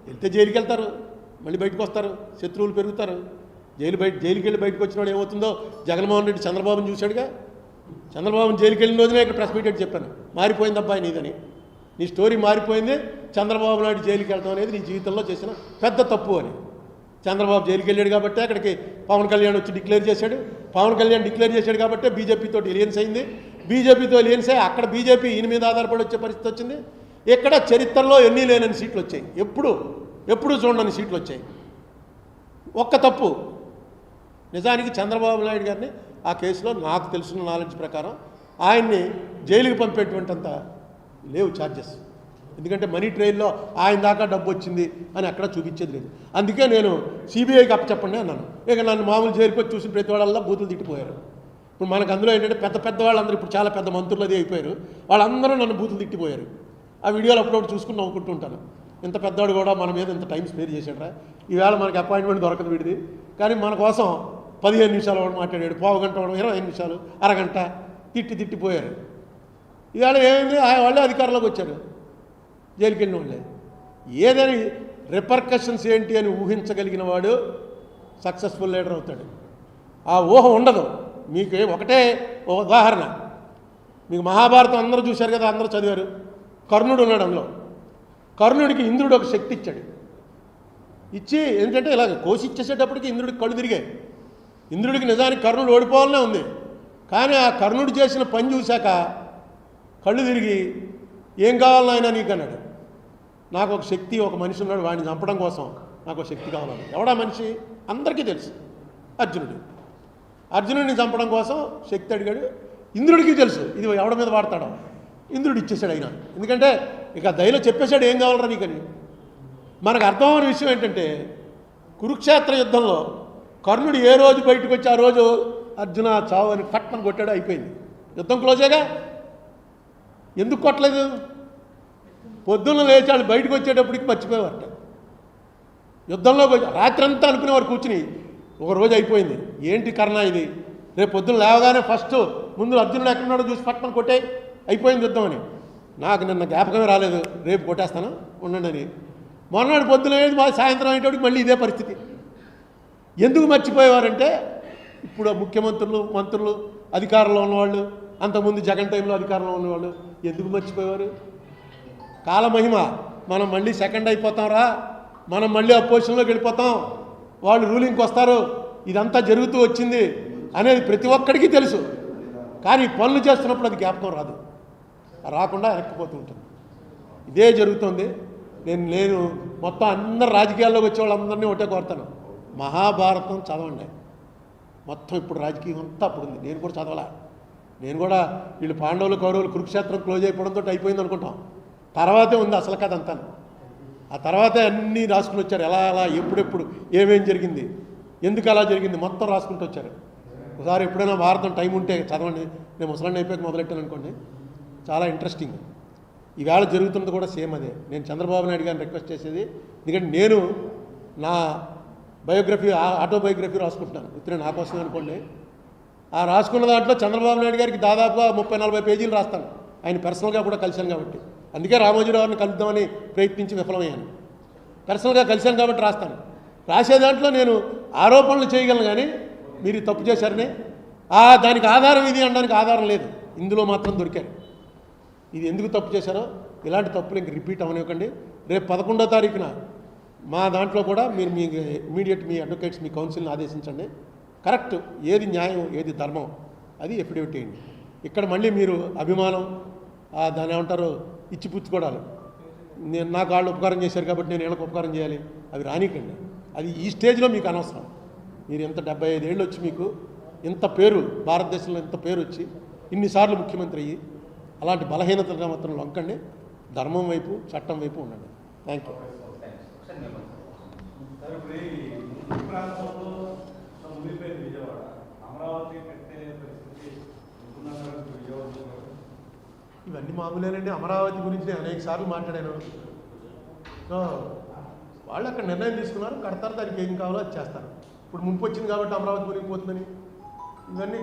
వెళ్తే జైలుకి వెళ్తారు, మళ్ళీ బయటకు వస్తారు, శత్రువులు పెరుగుతారు. జైలుకి వెళ్ళి బయటకు వచ్చినప్పుడు ఏమవుతుందో జగన్మోహన్ రెడ్డి చంద్రబాబుని చూశాడుగా. చంద్రబాబుని జైలుకి వెళ్ళిన రోజునే ఇక్కడ ప్రెస్ మీట్ పెట్టి చెప్పాను, మారిపోయింది అబ్బాయి నీదని, నీ స్టోరీ మారిపోయింది. చంద్రబాబు నాయుడు జైలుకి వెళ్ళడం అనేది నీ జీవితంలో చేసిన పెద్ద తప్పు అని. చంద్రబాబు జైలుకి వెళ్ళాడు కాబట్టి అక్కడికి పవన్ కళ్యాణ్ వచ్చి డిక్లేర్ చేశాడు. పవన్ కళ్యాణ్ డిక్లేర్ చేశాడు కాబట్టి బీజేపీతో ఎలియన్స్ అయింది. బీజేపీతో ఎలియన్స్ అయ్యి అక్కడ బీజేపీ ఈయన మీద ఆధారపడి వచ్చే పరిస్థితి వచ్చింది. ఇక్కడ చరిత్రలో ఎన్ని లేనని సీట్లు వచ్చాయి, ఎప్పుడు చూడని సీట్లు వచ్చాయి. ఒక్క తప్పు, నిజానికి చంద్రబాబు నాయుడు గారిని ఆ కేసులో నాకు తెలిసిన నాలెడ్జ్ ప్రకారం ఆయన్ని జైలుకి పంపేటువంటింత లేవు ఛార్జెస్. ఎందుకంటే మనీ ట్రైన్లో ఆయన దాకా డబ్బు వచ్చింది అని అక్కడ చూపించేది లేదు. అందుకే నేను సిబిఐకి అప్పచెప్పండి అన్నాను. ఇక నన్ను మామూలు జైలుకి వచ్చి చూసిన ప్రతి వాళ్ళల్లో బూతులు తిట్టిపోయారు. ఇప్పుడు మనకు అందులో ఏంటంటే పెద్ద వాళ్ళందరూ ఇప్పుడు చాలా పెద్ద మంత్రులు అది అయిపోయారు, వాళ్ళందరూ నన్ను బూతులు తిట్టిపోయారు. ఆ వీడియోలు అప్పుడప్పుడు చూసుకుని నవ్వుకుంటూ ఉంటాను. ఇంత పెద్దవాడు కూడా మన మీద ఇంత టైం స్పేర్ చేశాడు. ఈవేళ మనకి అపాయింట్మెంట్ దొరకదు వీడిది, కానీ మన కోసం 15 నిమిషాలు వాడు మాట్లాడాడు, పావు గంట వాడు 25 నిమిషాలు, అరగంట తిట్టిపోయారు. ఈవేళ ఏమైంది, వాళ్ళే అధికారంలోకి వచ్చారు, జైలుకి వెళ్ళిన వాళ్ళే. ఏదని రిపర్కషన్స్ ఏంటి అని ఊహించగలిగిన వాడు సక్సెస్ఫుల్ లీడర్ అవుతాడు. ఆ ఊహ ఉండదు. మీకు ఒకటే ఉదాహరణ, మీకు మహాభారతం అందరూ చూశారు కదా, అందరూ చదివారు. కర్ణుడు ఉన్నాడు అందులో. కర్ణుడికి ఇంద్రుడు ఒక శక్తి ఇచ్చాడు. ఇచ్చి ఏంటంటే ఇలాగ కోసి ఇచ్చేసేటప్పటికి ఇంద్రుడికి కళ్ళు తిరిగాయి. ఇంద్రుడికి నిజానికి కర్ణుడు ఓడిపోవాలనే ఉంది, కానీ ఆ కర్ణుడు చేసిన పని చూశాక కళ్ళు తిరిగి ఏం కావాలని ఆయన నీకు అన్నాడు. నాకు ఒక శక్తి, ఒక మనిషి ఉన్నాడు, వాడిని చంపడం కోసం నాకు ఒక శక్తి కావాలని. ఎవడా మనిషి అందరికీ తెలుసు, అర్జునుడిని చంపడం కోసం శక్తి అడిగాడు. ఇంద్రుడికి తెలుసు ఇది ఎవడ మీద వాడతాడో. ఇంద్రుడు ఇచ్చేశాడు అయినా, ఎందుకంటే ఇక దయలో చెప్పేశాడు ఏం కావాలరా నీకని. మనకు అర్థమైన విషయం ఏంటంటే కురుక్షేత్ర యుద్ధంలో కర్ణుడు ఏ రోజు బయటకు వచ్చి ఆ రోజు అర్జున చావు అని పట్నం కొట్టాడు, అయిపోయింది, యుద్ధం క్లోజేగా. ఎందుకు కొట్టలేదు? పొద్దున్న లేచాడు, బయటకు వచ్చేటప్పటికి మర్చిపోయేవారట. యుద్ధంలో రాత్రంతా అనుకునేవారు కూర్చుని, ఒక రోజు అయిపోయింది. ఏంటి కర్ణ ఇది, రేపు పొద్దున్న లేవగానే ఫస్ట్ ముందు అర్జునుడు ఎక్కడున్నాడో చూసి పట్నం కొట్టే అయిపోయింది యుద్ధం అని. నాకు నిన్న జ్ఞాపకమే రాలేదు, రేపు కొట్టేస్తాను ఉండండి అని. మొన్నటి పొద్దున సాయంత్రం అయ్యేటప్పటికి మళ్ళీ ఇదే పరిస్థితి. ఎందుకు మర్చిపోయేవారంటే ఇప్పుడు ముఖ్యమంత్రులు, మంత్రులు, అధికారంలో ఉన్నవాళ్ళు, అంతకుముందు జగన్ టైంలో అధికారంలో ఉన్నవాళ్ళు ఎందుకు మర్చిపోయేవారు? కాలమహిమ, మనం మళ్ళీ సెకండ్ అయిపోతాంరా, మనం మళ్ళీ అపోజిషన్లోకి వెళ్ళిపోతాం, వాళ్ళు రూలింగ్కి వస్తారు, ఇదంతా జరుగుతూ వచ్చింది అనేది ప్రతి ఒక్కడికి తెలుసు. కానీ పనులు చేస్తున్నప్పుడు అది జ్ఞాపకం రాదు, రాకుండా వెనక్కిపోతూ ఉంటుంది. ఇదే జరుగుతుంది. నేను మొత్తం అందరు రాజకీయాల్లోకి వచ్చే వాళ్ళందరినీ ఒకటే కోరుతాను, మహాభారతం చదవండి. మొత్తం ఇప్పుడు రాజకీయం అంతా అప్పుడు ఉంది. నేను కూడా చదవాలా. నేను కూడా వీళ్ళు పాండవులు, కౌరవులు, కురుక్షేత్రం క్లోజ్ అయిపోవడంతో అయిపోయింది అనుకుంటాం. తర్వాతే ఉంది అసలు కథ అంతా. ఆ తర్వాతే అన్నీ రాసుకుని వచ్చారు, ఎలా ఎప్పుడెప్పుడు ఏమేం జరిగింది, ఎందుకు అలా జరిగింది మొత్తం రాసుకుంటూ వచ్చారు. ఒకసారి ఎప్పుడైనా భారతం టైం ఉంటే చదవండి. నేను ముసలాన్ని అయిపోయాక మొదలెట్టాను అనుకోండి, చాలా ఇంట్రెస్టింగ్. ఈవేళ జరుగుతున్నది కూడా సేమ్ అదే. నేను చంద్రబాబు నాయుడు గారిని రిక్వెస్ట్ చేసేది, ఎందుకంటే నేను నా బయోగ్రఫీ, ఆటోబయోగ్రఫీ రాసుకుంటున్నాను, ఇతర నా కోసం అనుకోండి. ఆ రాసుకున్న దాంట్లో చంద్రబాబు నాయుడు గారికి దాదాపుగా 30-40 పేజీలు రాస్తాను. ఆయన పర్సనల్గా కూడా కలిశాను కాబట్టి, అందుకే రామోజీరావుని కలుద్దామని ప్రయత్నించి విఫలమయ్యాను. పర్సనల్గా కలిశాను కాబట్టి రాస్తాను. రాసే దాంట్లో నేను ఆరోపణలు చేయగలను, కానీ మీరు తప్పు చేశారని దానికి ఆధారం ఇది అనడానికి ఆధారం లేదు. ఇందులో మాత్రం దొరికారు. ఇది ఎందుకు తప్పు చేశారో ఇలాంటి తప్పులు ఇంక రిపీట్ అవనివ్వకండి. రేపు 11వ తారీఖున మా దాంట్లో కూడా మీరు మీ ఇమీడియట్ మీ అడ్వకేట్స్, మీ కౌన్సిల్ని ఆదేశించండి. కరెక్ట్, ఏది న్యాయం, ఏది ధర్మం, అది ఎఫిడేవిట్ చేయండి. ఇక్కడ మళ్ళీ మీరు అభిమానం, దాన్ని ఏమంటారు, ఇచ్చిపుచ్చుకోవడాలు, నాకు వాళ్ళు ఉపకారం చేశారు కాబట్టి నేను వీళ్ళకి ఉపకారం చేయాలి, అవి రానికండి. అది ఈ స్టేజ్లో మీకు అనవసరం. మీరు ఎంత 75 ఏళ్ళు వచ్చి మీకు ఇంత పేరు, భారతదేశంలో ఇంత పేరు వచ్చి ఇన్నిసార్లు ముఖ్యమంత్రి అయ్యి అలాంటి బలహీనతగా మాత్రం లొంకండి. ధర్మం వైపు, చట్టం వైపు ఉండండి. Thank you. ఇవన్నీ మామూలేనండి. అమరావతి గురించి నేను అనేక సార్లు మాట్లాడాను. వాళ్ళు అక్కడ నిర్ణయం తీసుకున్నారు, కడతారు, దానికి ఏం కావాలో అది చేస్తారు. ఇప్పుడు ముంపు వచ్చింది కాబట్టి అమరావతి మునిగిపోతుందని ఇవన్నీ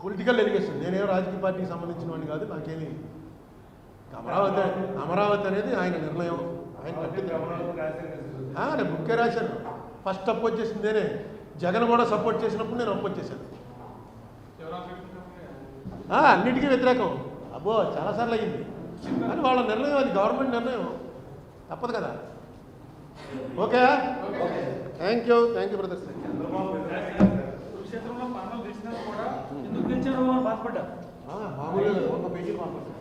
పొలిటికల్ ఎలిగేషన్. నేనేం రాజకీయ పార్టీకి సంబంధించిన వాడిని కాదు, నాకేమి. అమరావతి అనేది ఆయన నిర్ణయం, నేను బుక్కే రాశాను. ఫస్ట్ అపోజ్ చేసింది నేనే. జగన్ కూడా సపోర్ట్ చేసినప్పుడు నేను అపోజ్ చేశాను. అన్నిటికీ వ్యతిరేకం. అబ్బో చాలాసార్లు అయ్యింది. కానీ వాళ్ళ నిర్ణయం, అది గవర్నమెంట్ నిర్ణయం, తప్పదు కదా. Okay, thank you brothers. మామూలుగా 100 పేజీలు మాట్లాడతారు.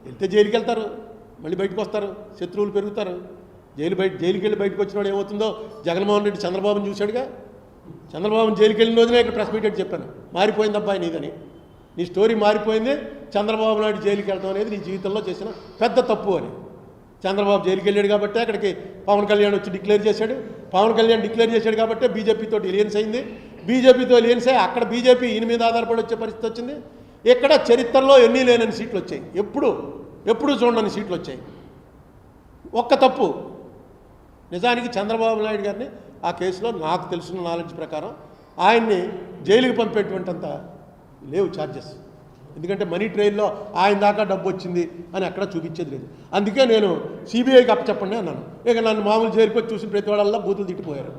వెళ్తే జైలుకి వెళ్తారు, మళ్ళీ బయటకు వస్తారు, శత్రువులు పెరుగుతారు. జైలుకి వెళ్ళి బయటకు వచ్చినప్పుడు ఏమవుతుందో జగన్మోహన్ రెడ్డి చంద్రబాబుని చూశాడుగా. చంద్రబాబుని జైలుకి వెళ్ళిన రోజునే ఇక్కడ ప్రెస్ మీట్ చెప్పాను, మారిపోయింది అబ్బాయి నీదని. నీ స్టోరీ మారిపోయింది. చంద్రబాబు నాయుడు జైలుకి వెళ్ళడం అనేది నీ జీవితంలో చేసిన పెద్ద తప్పు అని. చంద్రబాబు జైలుకి వెళ్ళాడు కాబట్టి అక్కడికి పవన్ కళ్యాణ్ వచ్చి డిక్లేర్ చేశాడు. పవన్ కళ్యాణ్ డిక్లేర్ చేశాడు కాబట్టి బీజేపీతో ఎలియన్స్ అయింది. బీజేపీతో ఎలియన్స్ అయ్యి అక్కడ బీజేపీ ఈయన మీద ఆధారపడి వచ్చే పరిస్థితి వచ్చింది. ఇక్కడ చరిత్రలో ఎన్ని లేనని సీట్లు వచ్చాయి, ఎప్పుడు చూడని సీట్లు వచ్చాయి. ఒక్క తప్పు, నిజానికి చంద్రబాబు నాయుడు గారిని ఆ కేసులో నాకు తెలిసిన నాలెడ్జ్ ప్రకారం ఆయన్ని జైలుకి పంపేటువంటింత లేవు ఛార్జెస్. ఎందుకంటే మనీ ట్రైన్లో ఆయన దాకా డబ్బు వచ్చింది అని అక్కడ చూపించేది లేదు. అందుకే నేను సిబిఐకి అప్పచెప్పండి అన్నాను. ఇక నన్ను మామూలు జైలుకి వచ్చి చూసిన ప్రతి వాళ్ళల్లో బూతులు తిట్టిపోయారు.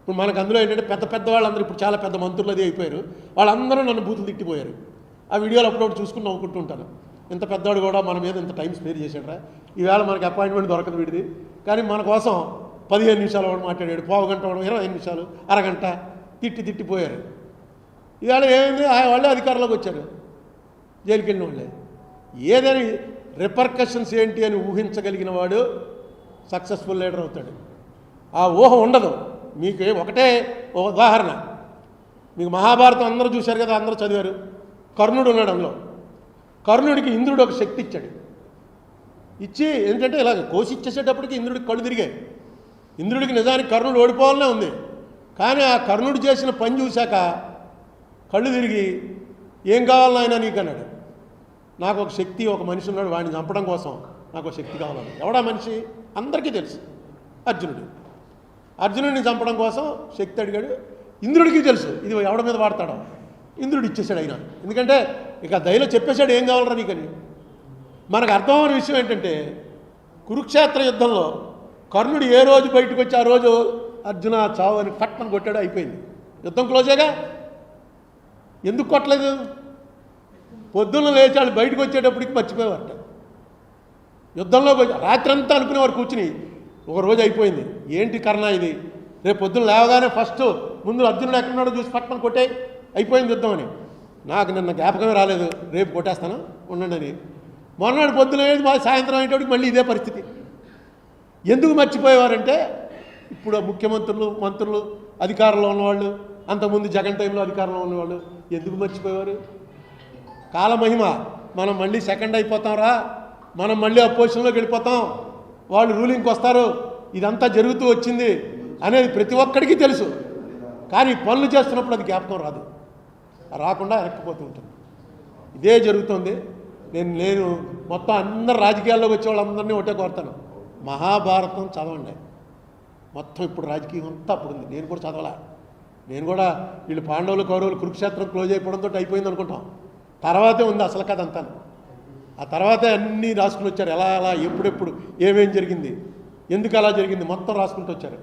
ఇప్పుడు మనకు అందులో ఏంటంటే పెద్ద వాళ్ళందరూ ఇప్పుడు చాలా పెద్ద మంత్రులు అది అయిపోయారు. వాళ్ళందరూ నన్ను బూతులు తిట్టిపోయారు. ఆ వీడియోలు అప్పుడప్పుడు చూసుకుని నవ్వుకుంటూ ఉంటాను. ఇంత పెద్దవాడు కూడా మన మీద ఇంత టైం స్పేర్ చేశాడురా. ఈవేళ మనకి అపాయింట్మెంట్ దొరకదు వీడిది, కానీ మన కోసం 15 నిమిషాలు వాడు మాట్లాడాడు, పావు గంట వాడు 25 నిమిషాలు, అరగంట తిట్టిపోయారు. ఈవేళ ఏమైంది, వాళ్ళే అధికారంలోకి వచ్చారు, జైలుకి వెళ్ళిన వాళ్ళే. ఏదని రిపర్కషన్స్ ఏంటి అని ఊహించగలిగిన వాడు సక్సెస్ఫుల్ లీడర్ అవుతాడు. ఆ ఊహ ఉండదు. మీకు ఒకటే ఉదాహరణ, మీకు మహాభారతం అందరూ చూశారు కదా, అందరూ చదివారు. కర్ణుడు ఉన్నాడు అందులో. కర్ణుడికి ఇంద్రుడు ఒక శక్తి ఇచ్చాడు. ఇచ్చి ఏంటంటే ఇలాగ కోసి ఇచ్చేసేటప్పటికి ఇంద్రుడికి కళ్ళు తిరిగాయి. ఇంద్రుడికి నిజానికి కర్ణుడు ఓడిపోవాలనే ఉంది, కానీ ఆ కర్ణుడు చేసిన పని చూశాక కళ్ళు తిరిగి ఏం కావాలని ఆయన నీకు అన్నాడు. నాకు ఒక శక్తి, ఒక మనిషి ఉన్నాడు, వాడిని చంపడం కోసం నాకు ఒక శక్తి కావాలని. ఎవడా మనిషి అందరికీ తెలుసు, అర్జునుడిని చంపడం కోసం శక్తి అడిగాడు. ఇంద్రుడికి తెలుసు ఇది ఎవడ మీద వాడతాడో. ఇంద్రుడు ఇచ్చేశాడు ఆయన. ఎందుకంటే ఇక దయలో చెప్పేశాడు ఏం కావాలరా నీకని. మనకు అర్థమైన విషయం ఏంటంటే కురుక్షేత్ర యుద్ధంలో కర్ణుడు ఏ రోజు బయటకు వచ్చి ఆ రోజు అర్జున చావు అని పట్టణం కొట్టాడు, అయిపోయింది. యుద్ధం క్లోజేగా. ఎందుకు కొట్టలేదు? పొద్దున్న లేచాడు, బయటకు వచ్చేటప్పటికి మర్చిపోయేవారట. యుద్ధంలో రాత్రి అంతా అనుకునేవారు కూర్చుని, ఒక రోజు అయిపోయింది. ఏంటి కర్ణ ఇది, రేపు పొద్దున్న లేవగానే ఫస్ట్ ముందు అర్జునుడు ఎక్కడున్నాడో చూసి పట్టణం కొట్టే అయిపోయింది యుద్ధం అని. నాకు నిన్న జ్ఞాపకమే రాలేదు, రేపు కొట్టేస్తాను ఉండండి అని. మొన్నటి పొద్దున సాయంత్రం అయ్యేటప్పటికి మళ్ళీ ఇదే పరిస్థితి. ఎందుకు మర్చిపోయేవారంటే ఇప్పుడు ముఖ్యమంత్రులు, మంత్రులు, అధికారంలో ఉన్నవాళ్ళు, అంతకుముందు జగన్ టైంలో అధికారంలో ఉన్నవాళ్ళు ఎందుకు మర్చిపోయేవారు? కాలమహిమ, మనం మళ్ళీ సెకండ్ అయిపోతాంరా, మనం మళ్ళీ అపోజిషన్లోకి వెళ్ళిపోతాం, వాళ్ళు రూలింగ్కి వస్తారు, ఇదంతా జరుగుతూ వచ్చింది అనేది ప్రతి ఒక్కడికి తెలుసు. కానీ పనులు చేస్తున్నప్పుడు అది జ్ఞాపకం రాదు, రాకుండా వెనక్కిపోతూ ఉంటుంది. ఇదే జరుగుతుంది. నేను మొత్తం అందరు రాజకీయాల్లోకి వచ్చే వాళ్ళందరినీ ఒకటే కోరుతాను, మహాభారతం చదవండి. మొత్తం ఇప్పుడు రాజకీయం అంతా అప్పుడు ఉంది. నేను కూడా చదవాలా. నేను కూడా వీళ్ళు పాండవులు, కౌరవులు, కురుక్షేత్రం క్లోజ్ అయిపోవడంతో అయిపోయింది అనుకుంటాం. తర్వాతే ఉంది అసలు కథ అంతా. ఆ తర్వాతే అన్నీ రాసుకుని వచ్చారు, ఎలా ఎప్పుడెప్పుడు ఏమేం జరిగింది, ఎందుకు అలా జరిగింది మొత్తం రాసుకుంటూ వచ్చారు.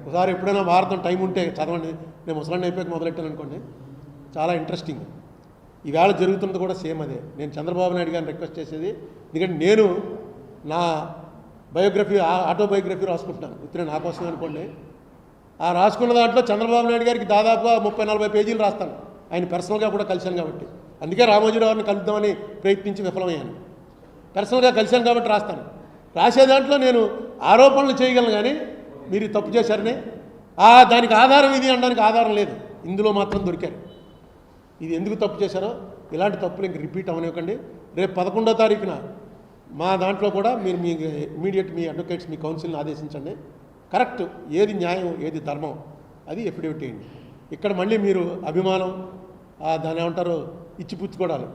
ఒకసారి ఎప్పుడైనా భారతం టైం ఉంటే చదవండి. నేను ముసలాన్ని అయిపోయాక మొదలెట్టాను అనుకోండి, చాలా ఇంట్రెస్టింగ్. ఈవేళ జరుగుతున్నది కూడా సేమ్ అదే. నేను చంద్రబాబు నాయుడు గారిని రిక్వెస్ట్ చేసేది, ఎందుకంటే నేను నా బయోగ్రఫీ, ఆటోబయోగ్రఫీ రాసుకుంటున్నాను, ఉత్తరే నా కోసం అనుకోండి. ఆ రాసుకున్న దాంట్లో చంద్రబాబు నాయుడు గారికి దాదాపుగా 30-40 పేజీలు రాస్తాను. ఆయన పర్సనల్గా కూడా కలిశాను కాబట్టి. అందుకే రామోజీరావు గారిని కలుద్దామని ప్రయత్నించి విఫలమయ్యాను. పర్సనల్గా కలిశాను కాబట్టి రాస్తాను. రాసే దాంట్లో నేను ఆరోపణలు చేయగలను, కానీ మీరు తప్పు చేశారని దానికి ఆధారం ఇది అనడానికి ఆధారం లేదు. ఇందులో మాత్రం దొరికారు. ఇది ఎందుకు తప్పు చేశారో ఇలాంటి తప్పులు ఇంక రిపీట్ అవనివ్వకండి. రేపు 11వ తారీఖున మా దాంట్లో కూడా మీరు మీ ఇమీడియట్ మీ అడ్వకేట్స్, మీ కౌన్సిల్ని ఆదేశించండి. కరెక్ట్, ఏది న్యాయం, ఏది ధర్మం, అది ఎఫిడవిట్ చేయండి. ఇక్కడ మళ్ళీ మీరు అభిమానం, దాన్ని ఏమంటారు, ఇచ్చిపుచ్చుకోవడాలు,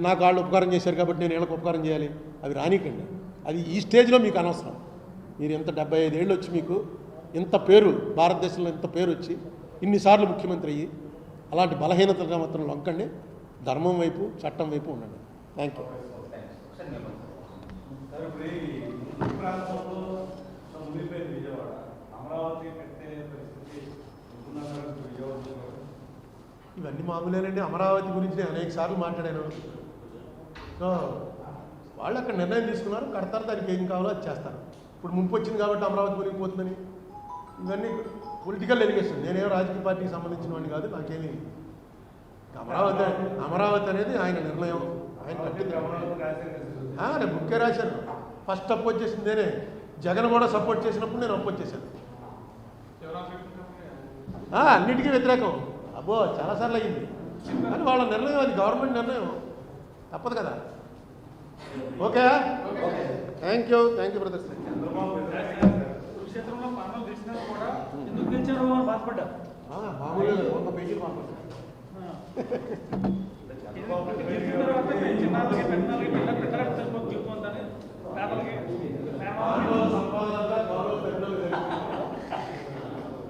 నాకు వాళ్ళు ఉపకారం చేశారు కాబట్టి నేను వీళ్ళకి ఉపకారం చేయాలి, అవి రానికండి. అది ఈ స్టేజ్లో మీకు అనవసరం. మీరు ఎంత 75 ఏళ్ళు వచ్చి మీకు ఇంత పేరు భారతదేశంలో ఇంత పేరు వచ్చి ఇన్నిసార్లు ముఖ్యమంత్రి అయ్యి అలాంటి బలహీనతలుగా మాత్రం లొంకండి, ధర్మం వైపు చట్టం వైపు ఉండండి. Thank you. ఇవన్నీ మామూలేనండి. అమరావతి గురించి నేను అనేక సార్లు మాట్లాడాను. సో వాళ్ళు అక్కడ నిర్ణయం తీసుకున్నారు, కడతారు, దానికి ఏం కావాలో అది చేస్తారు. ఇప్పుడు ముంపు వచ్చింది కాబట్టి అమరావతి మునిగిపోతుందని ఇవన్నీ పొలిటికల్ ఎలిగేషన్. నేనేం రాజకీయ పార్టీకి సంబంధించిన వాడిని కాదు. నాకేమి అమరావతి అనేది ఆయన నిర్ణయం, ఆయన కట్టింది. నేను బుక్కే రాశాను. ఫస్ట్ అపోజ్ చేసింది నేనే. జగన్ కూడా సపోర్ట్ చేసినప్పుడు నేను అపోజ్ చేశాను. అన్నిటికీ వ్యతిరేకం. అబ్బో చాలాసార్లు అయ్యింది. కానీ వాళ్ళ నిర్ణయం, అది గవర్నమెంట్ నిర్ణయం, తప్పదు కదా. Okay, thank you brothers. మామూలుగా 100 పేజీలు మాట్లాడతారు.